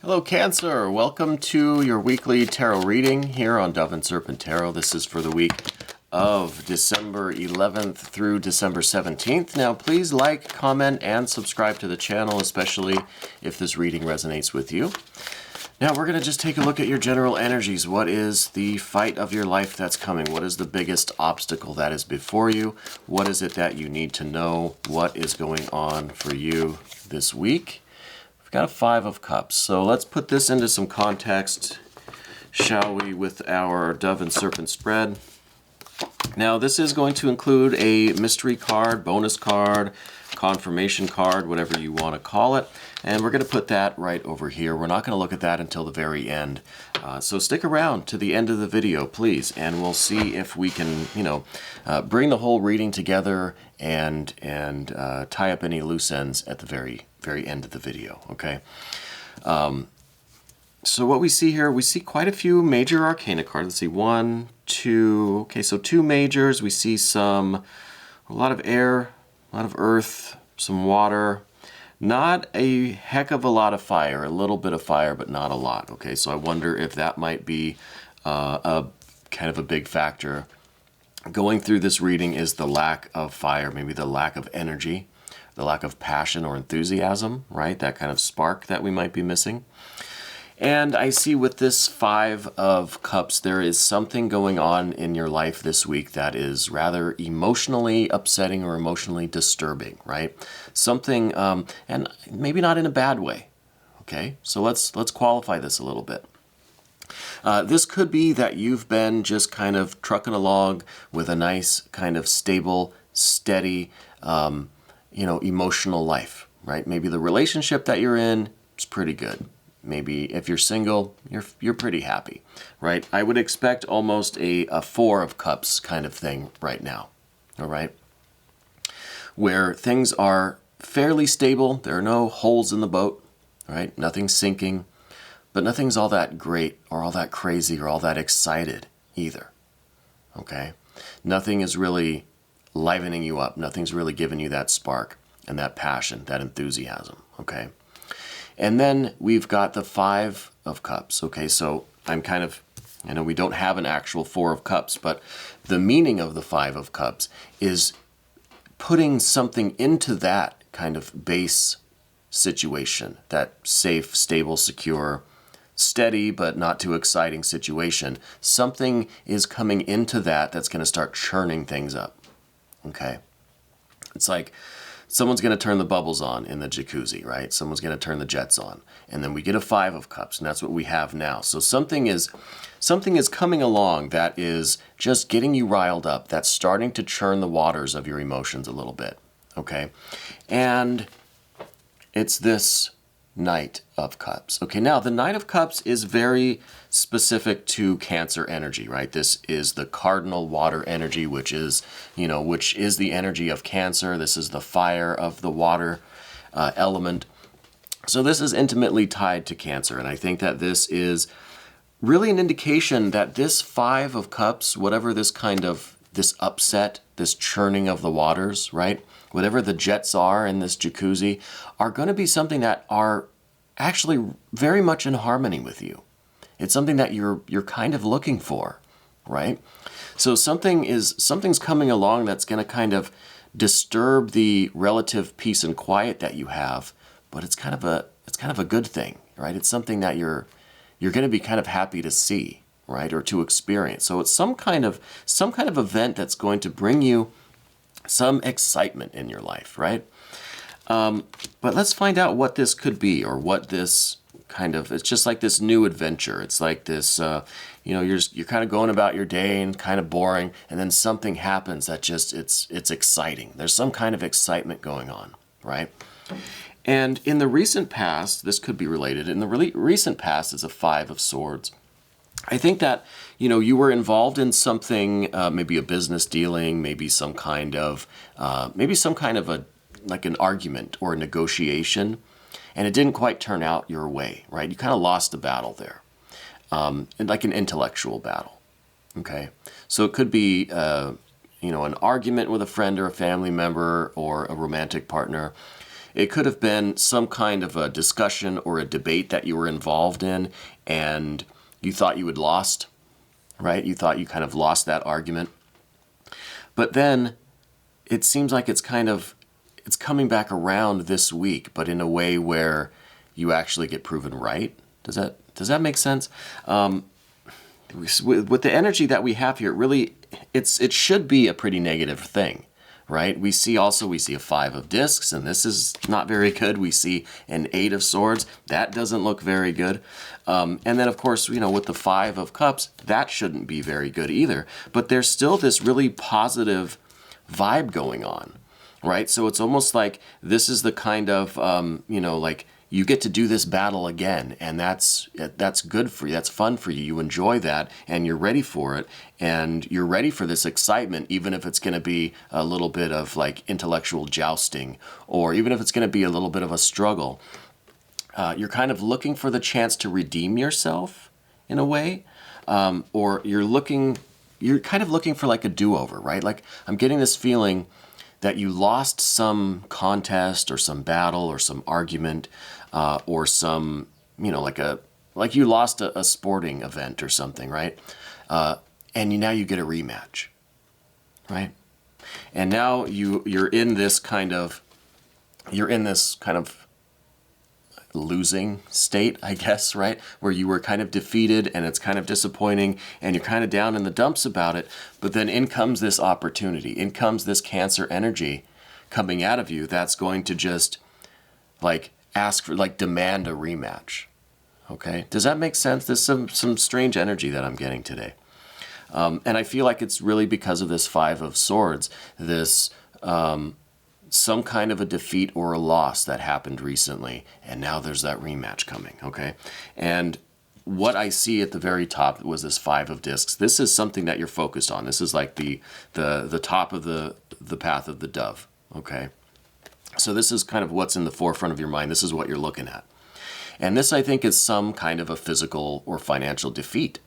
Hello Cancer, welcome to your weekly tarot reading here on Dove and Serpent Tarot. This is for the week of December 11th through December 17th. Now please like, comment, and subscribe to the channel, especially if this reading resonates with you. Now we're going to just take a look at your general energies. What is the fight of your life that's coming? What is the biggest obstacle that is before you? What is it that you need to know? What is going on for you this week? We've got a Five of Cups, so let's put this into some context, shall we, with our Dove and Serpent spread. Now this is going to include a mystery card, bonus card, confirmation card, whatever you want to call it, and we're going to put that right over here. We're not going to look at that until the very end, so stick around to the end of the video, please, and we'll see if we can, bring the whole reading together and tie up any loose ends at the very end of the video, okay? So what we see here, we see quite a few major arcana cards. Let's see, one, two, okay, so two majors. We see a lot of air, a lot of earth, some water, not a heck of a lot of fire, a little bit of fire, but not a lot, okay? So I wonder if that might be a kind of a big factor. Going through this reading is the lack of fire, maybe the lack of energy, the lack of passion or enthusiasm, right? That kind of spark that we might be missing. And I see with this Five of Cups, there is something going on in your life this week that is rather emotionally upsetting or emotionally disturbing, right? Something, and maybe not in a bad way, okay? So let's qualify this a little bit. This could be that you've been just kind of trucking along with a nice kind of stable, steady, emotional life, right? Maybe the relationship that you're in is pretty good. Maybe if you're single, you're pretty happy, right? I would expect almost a Four of Cups kind of thing right now, all right? Where things are fairly stable. There are no holes in the boat, right? Nothing's sinking, but nothing's all that great or all that crazy or all that excited either, okay? Nothing is really livening you up. Nothing's really giving you that spark and that passion, that enthusiasm, okay? And then we've got the Five of Cups, okay? So I know we don't have an actual Four of Cups, but the meaning of the Five of Cups is putting something into that kind of base situation, that safe, stable, secure, steady, but not too exciting situation. Something is coming into that that's going to start churning things up, okay? It's like someone's going to turn the bubbles on in the jacuzzi, right? Someone's going to turn the jets on. And then we get a Five of Cups, and that's what we have now. So something is coming along that is just getting you riled up. That's starting to churn the waters of your emotions a little bit, okay? And it's this Knight of Cups. Okay, now the Knight of Cups is very specific to Cancer energy, right? This is the cardinal water energy, which is the energy of Cancer. This is the fire of the water element. So this is intimately tied to Cancer, and I think that this is really an indication that this Five of Cups, whatever this upset, this churning of the waters, right? Whatever the jets are in this jacuzzi, are going to be something that are actually very much in harmony with you. It's something that you're kind of looking for, right? So something's coming along that's going to kind of disturb the relative peace and quiet that you have, but it's kind of a good thing, right? It's something that you're going to be kind of happy to see, right, or to experience. So it's some kind of event that's going to bring you some excitement in your life, right? But let's find out what this could be, or what this it's just like this new adventure. It's like this, you're kind of going about your day and kind of boring, and then something happens that just, it's exciting. There's some kind of excitement going on, right? And in the recent past, this could be related. In the recent past is a Five of Swords. I think that, you were involved in something, maybe a business dealing, maybe some kind of like an argument or a negotiation, and it didn't quite turn out your way, right? You kind of lost the battle there, like an intellectual battle, okay? So it could be, an argument with a friend or a family member or a romantic partner. It could have been some kind of a discussion or a debate that you were involved in and you thought you had lost, right? You thought you kind of lost that argument. But then it seems like it's coming back around this week, but in a way where you actually get proven right. Does that make sense? With the energy that we have here, it should be a pretty negative thing, right? We see a 5 of discs, and this is not very good. We see an 8 of swords. That doesn't look very good. And then, of course, with the 5 of cups, that shouldn't be very good either. But there's still this really positive vibe going on, right? So it's almost like this is the kind of, like you get to do this battle again, and that's good for you. That's fun for you. You enjoy that, and you're ready for it, and you're ready for this excitement, even if it's going to be a little bit of like intellectual jousting, or even if it's going to be a little bit of a struggle. You're kind of looking for the chance to redeem yourself in a way, or you're kind of looking for like a do-over, right? Like I'm getting this feeling that you lost some contest or some battle or some argument, or some, like you lost a sporting event or something, right? And now you get a rematch, right? And now you're in this kind of losing state, I guess, right? Where you were kind of defeated and it's kind of disappointing and you're kind of down in the dumps about it. But then in comes this opportunity. In comes this Cancer energy coming out of you that's going to just like ask for, like demand a rematch. Okay? Does that make sense? There's some strange energy that I'm getting today. And I feel like it's really because of this 5 of swords, this some kind of a defeat or a loss that happened recently, and now there's that rematch coming, okay? And what I see at the very top was this 5 of discs. This is something that you're focused on. This is like the top of the path of the dove, okay? So this is kind of what's in the forefront of your mind. This is what you're looking at. And this, I think, is some kind of a physical or financial defeat,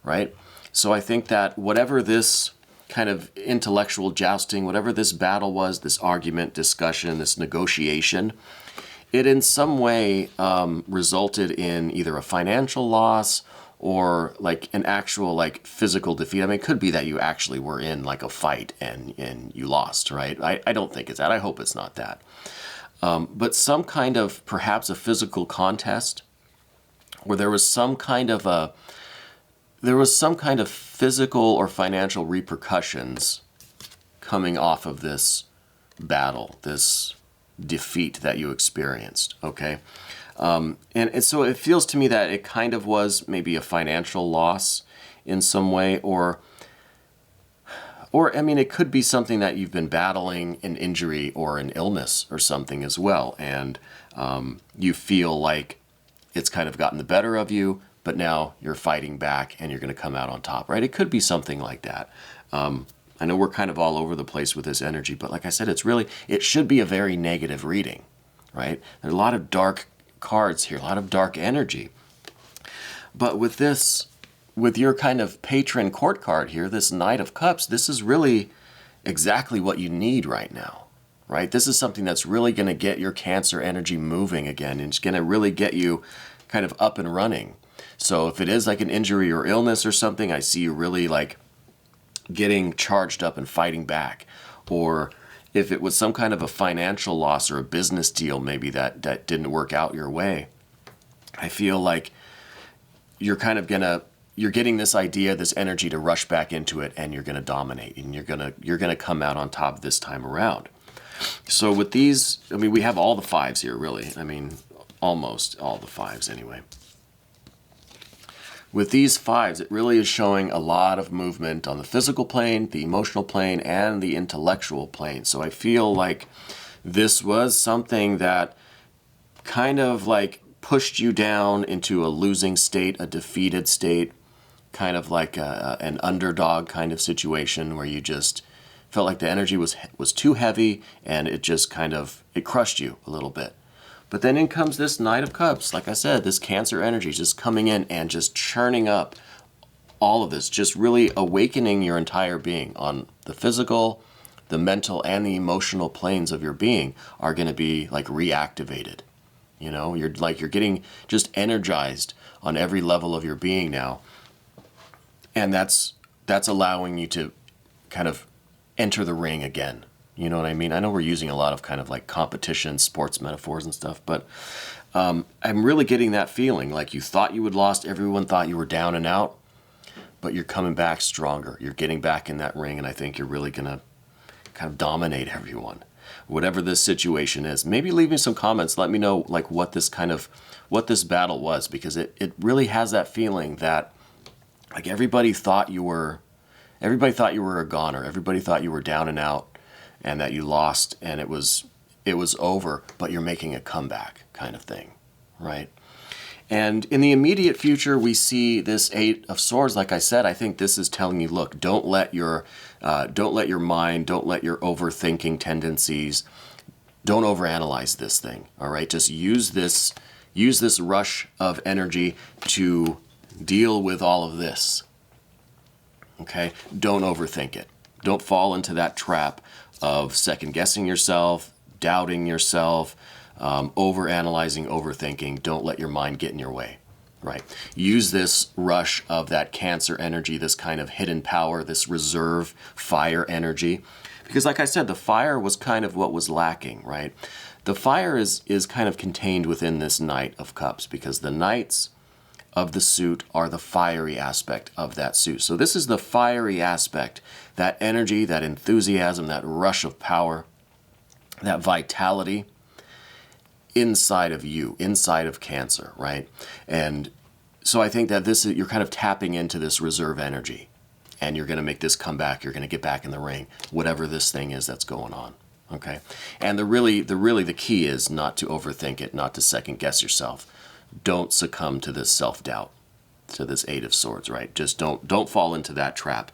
right? So I think that whatever this kind of intellectual jousting, whatever this battle was, this argument, discussion, this negotiation, it in some way resulted in either a financial loss or like an actual like physical defeat. I mean, it could be that you actually were in like a fight and you lost, right? I don't think it's that. I hope it's not that. But some kind of perhaps a physical contest where there was some kind of physical or financial repercussions coming off of this battle, this defeat that you experienced, okay? And so it feels to me that it kind of was maybe a financial loss in some way, or I mean, it could be something that you've been battling, an injury or an illness or something as well, and you feel like it's kind of gotten the better of you, but now you're fighting back and you're going to come out on top, right? It could be something like that. I know we're kind of all over the place with this energy, but like I said, it should be a very negative reading, right? There are a lot of dark cards here, a lot of dark energy. But with your kind of patron court card here, this Knight of Cups, this is really exactly what you need right now, right? This is something that's really going to get your Cancer energy moving again, and it's going to really get you kind of up and running. So if it is like an injury or illness or something, I see you really like getting charged up and fighting back. Or if it was some kind of a financial loss or a business deal maybe that didn't work out your way, I feel like you're kind of you're getting this idea, this energy to rush back into it, and you're gonna dominate, and you're gonna come out on top this time around. So with these, I mean, we have all the 5s here, really. I mean, almost all the 5s anyway. With these 5s, it really is showing a lot of movement on the physical plane, the emotional plane, and the intellectual plane. So I feel like this was something that kind of like pushed you down into a losing state, a defeated state, kind of like an underdog kind of situation where you just felt like the energy was too heavy and it just kind of, it crushed you a little bit. But then in comes this Knight of Cups. Like I said, this Cancer energy just coming in and just churning up all of this, just really awakening your entire being on the physical, the mental and the emotional planes of your being are going to be like reactivated. You know, you're getting just energized on every level of your being now. And that's allowing you to kind of enter the ring again. You know what I mean? I know we're using a lot of kind of like competition, sports metaphors and stuff, but I'm really getting that feeling like you thought you had lost, everyone thought you were down and out, but you're coming back stronger. You're getting back in that ring, and I think you're really going to kind of dominate everyone. Whatever this situation is, maybe leave me some comments. Let me know like what this battle was, because it really has that feeling that like everybody thought you were a goner. Everybody thought you were down and out and that you lost and it was over, but you're making a comeback kind of thing, right? And in the immediate future, we see this Eight of Swords. Like I said, I think this is telling you, look, don't let your mind, don't let your overthinking tendencies, don't overanalyze this thing. All right, just use this rush of energy to deal with all of this. Okay, don't overthink it. Don't fall into that trap of second guessing yourself, doubting yourself, overanalyzing, overthinking. Don't let your mind get in your way, right? Use this rush of that Cancer energy, this kind of hidden power, this reserve fire energy. Because like I said, the fire was kind of what was lacking, right? The fire is kind of contained within this Knight of Cups, because the Knights of the suit are the fiery aspect of that suit. So this is the fiery aspect, that energy, that enthusiasm, that rush of power, that vitality inside of you, inside of Cancer, right? And so I think that you're kind of tapping into this reserve energy, and you're going to make this comeback. You're going to get back in the ring, whatever this thing is that's going on. Okay, and the key is not to overthink it, not to second guess yourself. Don't succumb to this self-doubt, to this Eight of Swords, right? Just don't fall into that trap.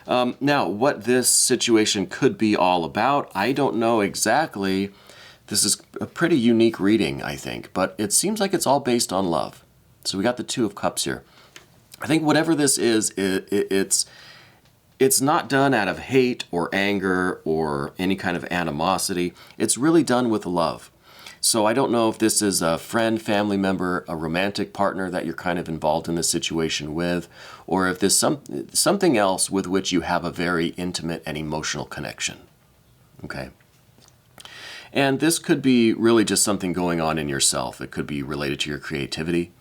Now, what this situation could be all about, I don't know exactly. This is a pretty unique reading, I think, but it seems like it's all based on love. So we got the Two of Cups here. I think whatever this is, it's not done out of hate or anger or any kind of animosity. It's really done with love. So I don't know if this is a friend, family member, a romantic partner that you're kind of involved in this situation with, or if there's something else with which you have a very intimate and emotional connection. Okay. And this could be really just something going on in yourself. It could be related to your creativity.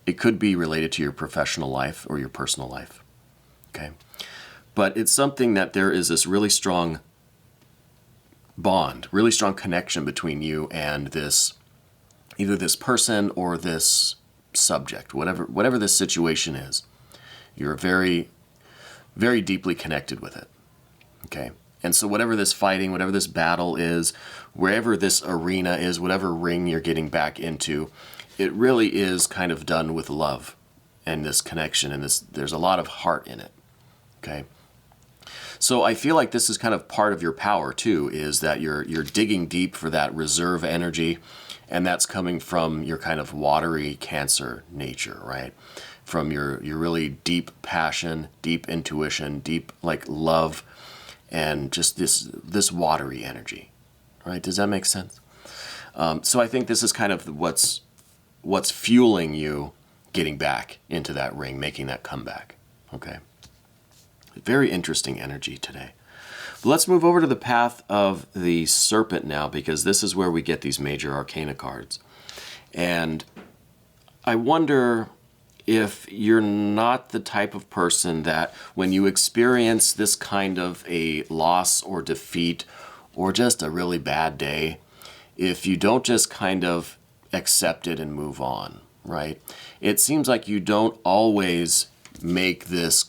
It could be related to your professional life or your personal life. Okay. But it's something that there is this really strong bond, really strong connection between you and either this person or this subject, whatever this situation is. You're very, very deeply connected with it. Okay. And so whatever this fighting, whatever this battle is, wherever this arena is, whatever ring you're getting back into, it really is kind of done with love and this connection, and there's a lot of heart in it. Okay. So I feel like this is kind of part of your power too, is that you're digging deep for that reserve energy, and that's coming from your kind of watery Cancer nature, right? From your really deep passion, deep intuition, deep like love, and just this watery energy, right? Does that make sense? So I think this is kind of what's fueling you getting back into that ring, making that comeback. Okay. Very interesting energy today. But let's move over to the path of the Serpent now, because this is where we get these major arcana cards. And I wonder if you're not the type of person that when you experience this kind of a loss or defeat or just a really bad day, if you don't just kind of accept it and move on, right? It seems like you don't always make this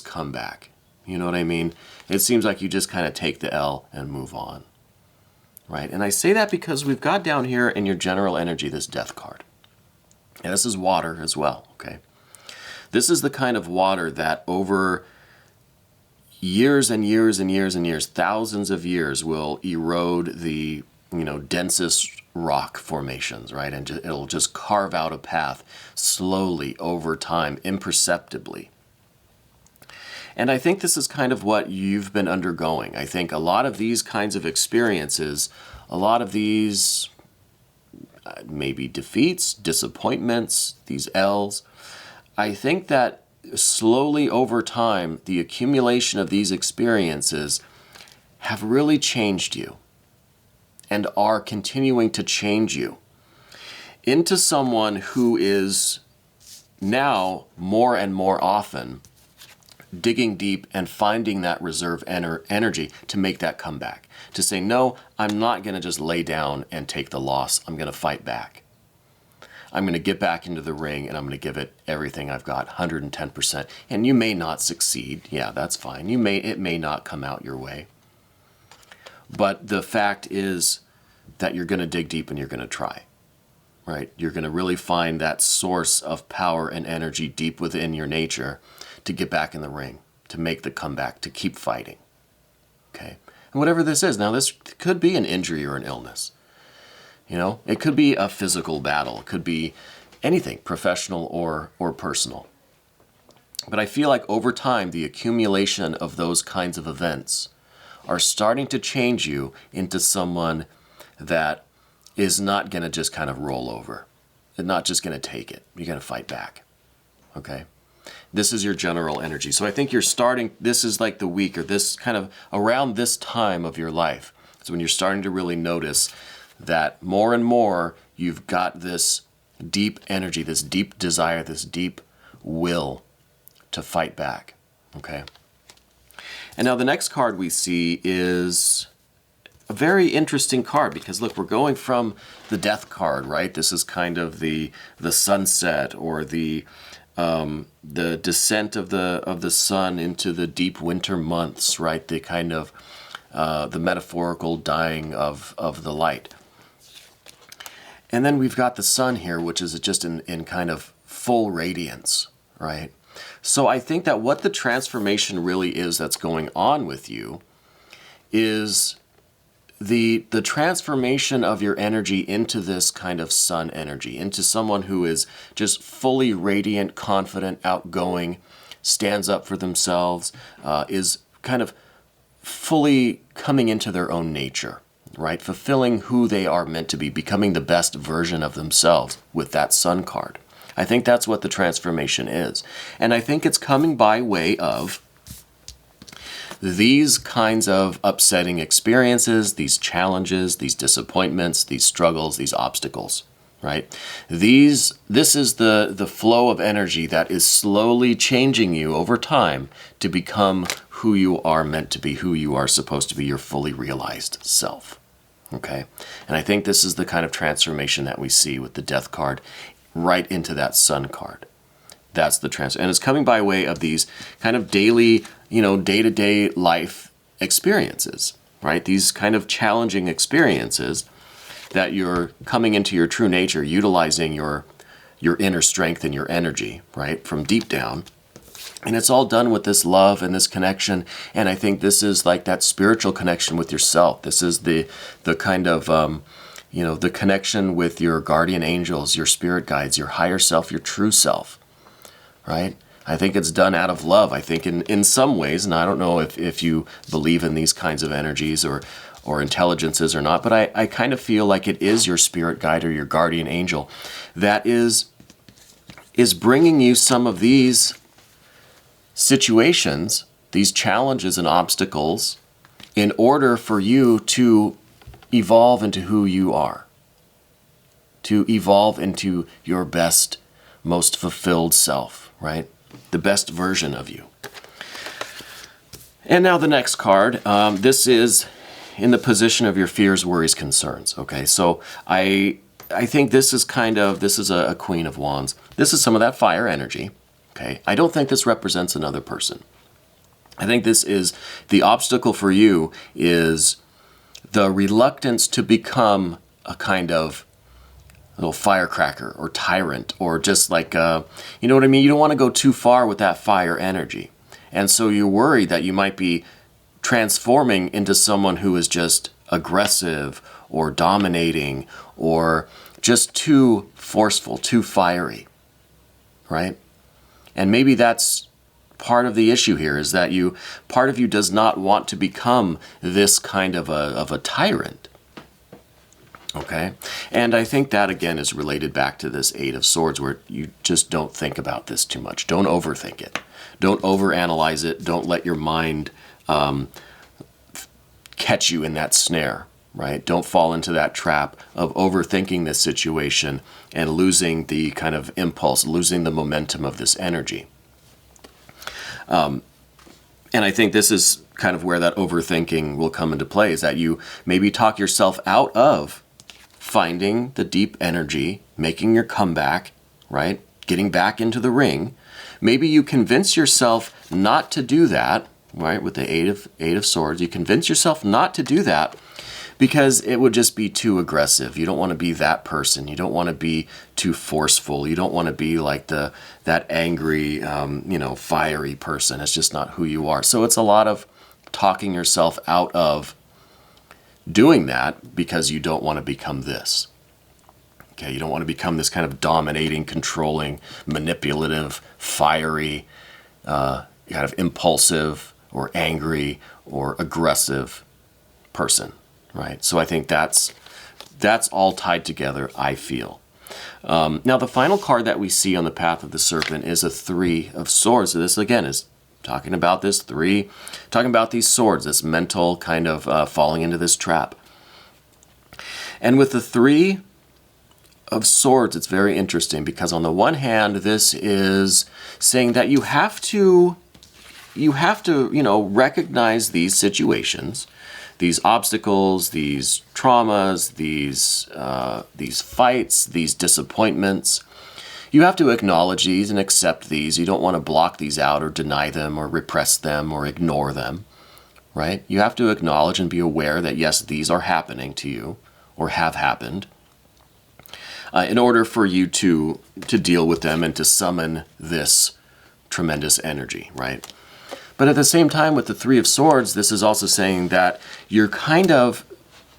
comeback. You know what I mean? It seems like you just kind of take the L and move on, right? And I say that because we've got down here in your general energy this Death card. And this is water as well, okay? This is the kind of water that over years and years and years and years, thousands of years, will erode the densest rock formations, right? And it'll just carve out a path slowly over time, imperceptibly. And I think this is kind of what you've been undergoing. I think a lot of these kinds of experiences, a lot of these maybe defeats, disappointments, these L's, I think that slowly over time, the accumulation of these experiences have really changed you and are continuing to change you into someone who is now more and more often digging deep and finding that reserve energy to make that comeback. To say, no, I'm not going to just lay down and take the loss. I'm going to fight back. I'm going to get back into the ring and I'm going to give it everything I've got, 110%. And you may not succeed. Yeah, that's fine. It may not come out your way. But the fact is that you're going to dig deep and you're going to try. Right? You're going to really find that source of power and energy deep within your nature to get back in the ring, to make the comeback, to keep fighting. Okay? And whatever this is, now this could be an injury or an illness. You know, it could be a physical battle. It could be anything, professional or personal. But I feel like over time, the accumulation of those kinds of events are starting to change you into someone that is not going to just kind of roll over. It's not just going to take it. You're going to fight back. Okay? This is your general energy. So I think you're starting, this is like the week or this kind of around this time of your life. It's when you're starting to really notice that more and more you've got this deep energy, this deep desire, this deep will to fight back. Okay? And now the next card we see is a very interesting card because look, we're going from the death card, right? This is kind of the sunset or the descent of the sun into the deep winter months, right? The kind of the metaphorical dying of the light. And then we've got the sun here, which is just in kind of full radiance, right? So I think that what the transformation really is that's going on with you is the transformation of your energy into this kind of sun energy, into someone who is just fully radiant, confident, outgoing, stands up for themselves, is kind of fully coming into their own nature, right? Fulfilling who they are meant to be, becoming the best version of themselves with that sun card. I think that's what the transformation is. And I think it's coming by way of these kinds of upsetting experiences, these challenges, these disappointments, these struggles, these obstacles, right? This is the flow of energy that is slowly changing you over time to become who you are meant to be, who you are supposed to be, your fully realized self, okay? And I think this is the kind of transformation that we see with the death card right into that sun card. That's the transfer. And it's coming by way of these kind of daily, day-to-day life experiences, right? These kind of challenging experiences that you're coming into your true nature, utilizing your inner strength and your energy, right? From deep down. And it's all done with this love and this connection. And I think this is like that spiritual connection with yourself. This is the kind of, the connection with your guardian angels, your spirit guides, your higher self, your true self. Right? I think it's done out of love. I think in some ways, and I don't know if you believe in these kinds of energies or intelligences or not, but I kind of feel like it is your spirit guide or your guardian angel that is bringing you some of these situations, these challenges and obstacles, in order for you to evolve into who you are, to evolve into your best, most fulfilled self. Right? The best version of you. And now the next card. This is in the position of your fears, worries, concerns. Okay, so I think this is a Queen of Wands. This is some of that fire energy. Okay, I don't think this represents another person. I think this is the obstacle for you is the reluctance to become a kind of little firecracker or tyrant or just like, you know what I mean? You don't want to go too far with that fire energy. And so you're worried that you might be transforming into someone who is just aggressive or dominating or just too forceful, too fiery, right? And maybe that's part of the issue here, is that part of you does not want to become this kind of a tyrant. Okay? And I think that, again, is related back to this Eight of Swords, where you just don't think about this too much. Don't overthink it. Don't overanalyze it. Don't let your mind catch you in that snare, right? Don't fall into that trap of overthinking this situation and losing the kind of impulse, losing the momentum of this energy. And I think this is kind of where that overthinking will come into play, is that you maybe talk yourself out of finding the deep energy, making your comeback, right? Getting back into the ring. Maybe you convince yourself not to do that, right? With the Eight of Swords, you convince yourself not to do that because it would just be too aggressive. You don't want to be that person. You don't want to be too forceful. You don't want to be like that angry, fiery person. It's just not who you are. So it's a lot of talking yourself out of doing that because you don't want to become this. Okay, you don't want to become this kind of dominating, controlling, manipulative, fiery, kind of impulsive or angry or aggressive person, right? So I think that's all tied together, I feel. Now, the final card that we see on the path of the Serpent is a Three of Swords. So this, again, is talking about this three, talking about these swords, this mental kind of falling into this trap. And with the Three of Swords, it's very interesting because on the one hand, this is saying that you have to, recognize these situations, these obstacles, these traumas, these fights, these disappointments. You have to acknowledge these and accept these. You don't want to block these out or deny them or repress them or ignore them, right? You have to acknowledge and be aware that, yes, these are happening to you or have happened in order for you to deal with them and to summon this tremendous energy, right? But at the same time, with the Three of Swords, this is also saying that you're kind of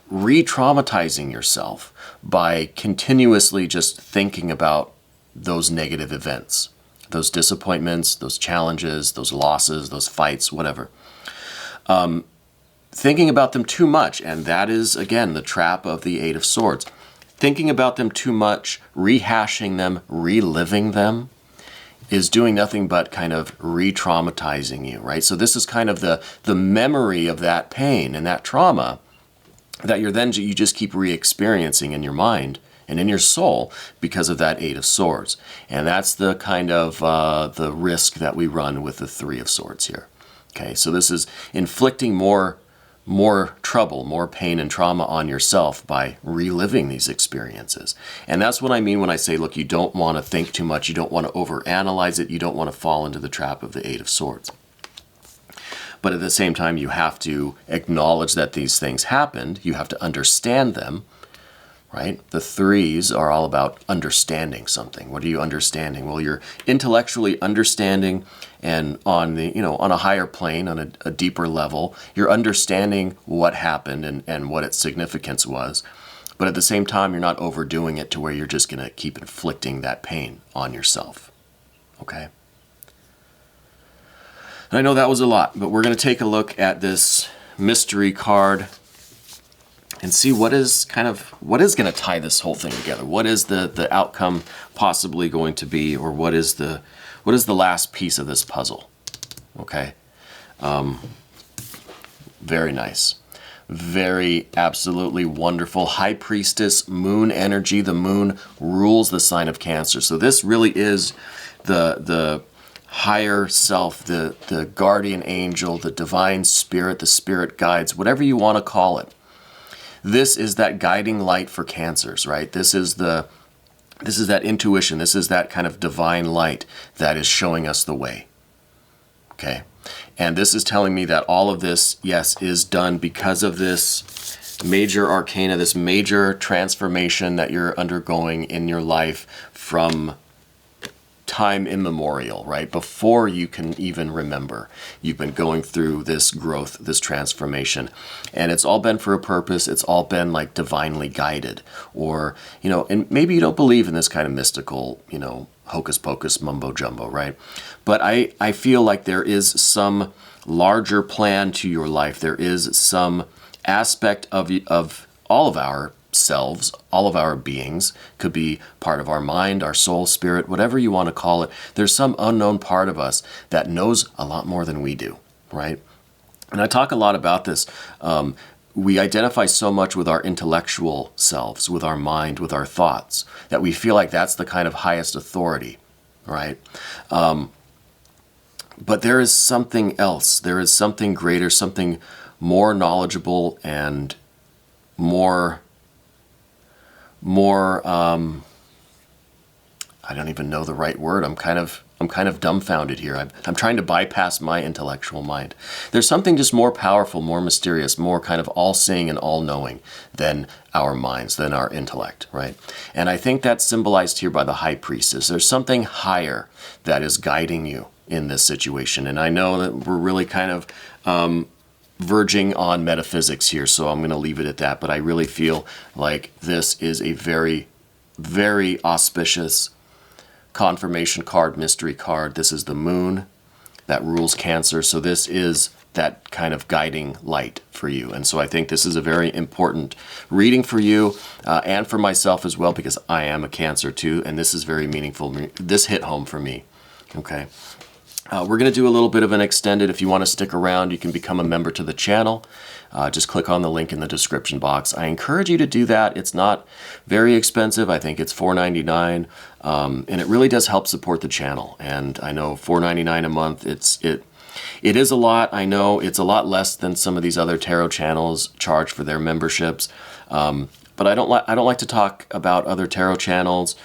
re-traumatizing yourself by continuously just thinking about those negative events, those disappointments, those challenges, those losses, those fights, whatever. Thinking about them too much, and that is, again, the trap of the Eight of Swords. Thinking about them too much, rehashing them, reliving them, is doing nothing but kind of re-traumatizing you, right? So this is kind of the memory of that pain and that trauma that you just keep re-experiencing in your mind and in your soul because of that Eight of Swords. And that's the kind of the risk that we run with the Three of Swords here. Okay, so this is inflicting more trouble, more pain and trauma on yourself by reliving these experiences. And that's what I mean when I say, look, you don't want to think too much, you don't want to overanalyze it, you don't want to fall into the trap of the Eight of Swords. But at the same time, you have to acknowledge that these things happened, you have to understand them, right? The threes are all about understanding something. What are you understanding? Well, you're intellectually understanding, and on a higher plane, on a deeper level, you're understanding what happened and what its significance was. But at the same time, you're not overdoing it to where you're just going to keep inflicting that pain on yourself. Okay? And I know that was a lot, but we're going to take a look at this mystery card and see what is going to tie this whole thing together. What is the outcome possibly going to be, or what is the last piece of this puzzle? Okay, very nice, very absolutely wonderful. High Priestess, Moon energy. The Moon rules the sign of Cancer. So this really is the higher self, the guardian angel, the divine spirit, the spirit guides, whatever you want to call it. This is that guiding light for Cancers, right? This is that intuition. This is that kind of divine light that is showing us the way. Okay? And this is telling me that all of this, yes, is done because of this major arcana, this major transformation that you're undergoing in your life from time immemorial, right? Before you can even remember, you've been going through this growth, this transformation, and it's all been for a purpose. It's all been like divinely guided, or, and maybe you don't believe in this kind of mystical, hocus pocus mumbo jumbo, right? But I feel like there is some larger plan to your life. There is some aspect of all of our selves, all of our beings, could be part of our mind, our soul, spirit, whatever you want to call it. There's some unknown part of us that knows a lot more than we do, right? And I talk a lot about this. We identify so much with our intellectual selves, with our mind, with our thoughts, that we feel like that's the kind of highest authority, right? But there is something else. There is something greater, something more knowledgeable and more I don't even know the right word. I'm kind of dumbfounded here. I'm trying to bypass my intellectual mind. There's something just more powerful, more mysterious, more kind of all-seeing and all-knowing than our minds, than our intellect, right? And I think that's symbolized here by the high priestess. There's something higher that is guiding you in this situation. And I know that we're really kind of verging on metaphysics here, so I'm going to leave it at that. But I really feel like this is a very, very auspicious confirmation card, mystery card. This is the moon that rules Cancer. So this is that kind of guiding light for you. And so I think this is a very important reading for you and for myself as well, because I am a Cancer too. And this is very meaningful. This hit home for me. Okay. We're going to do a little bit of an extended. If you want to stick around, you can become a member to the channel. Just click on the link in the description box. I encourage you to do that. It's not very expensive. I think it's $4.99, and it really does help support the channel. And I know $4.99 a month, it is a lot. I know it's a lot less than some of these other tarot channels charge for their memberships. But I don't like to talk about other tarot channels,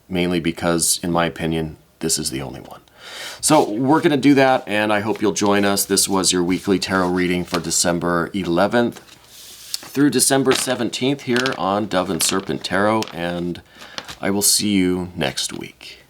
mainly because, in my opinion, this is the only one. So we're going to do that, and I hope you'll join us. This was your weekly tarot reading for December 11th through December 17th here on Dove and Serpent Tarot, and I will see you next week.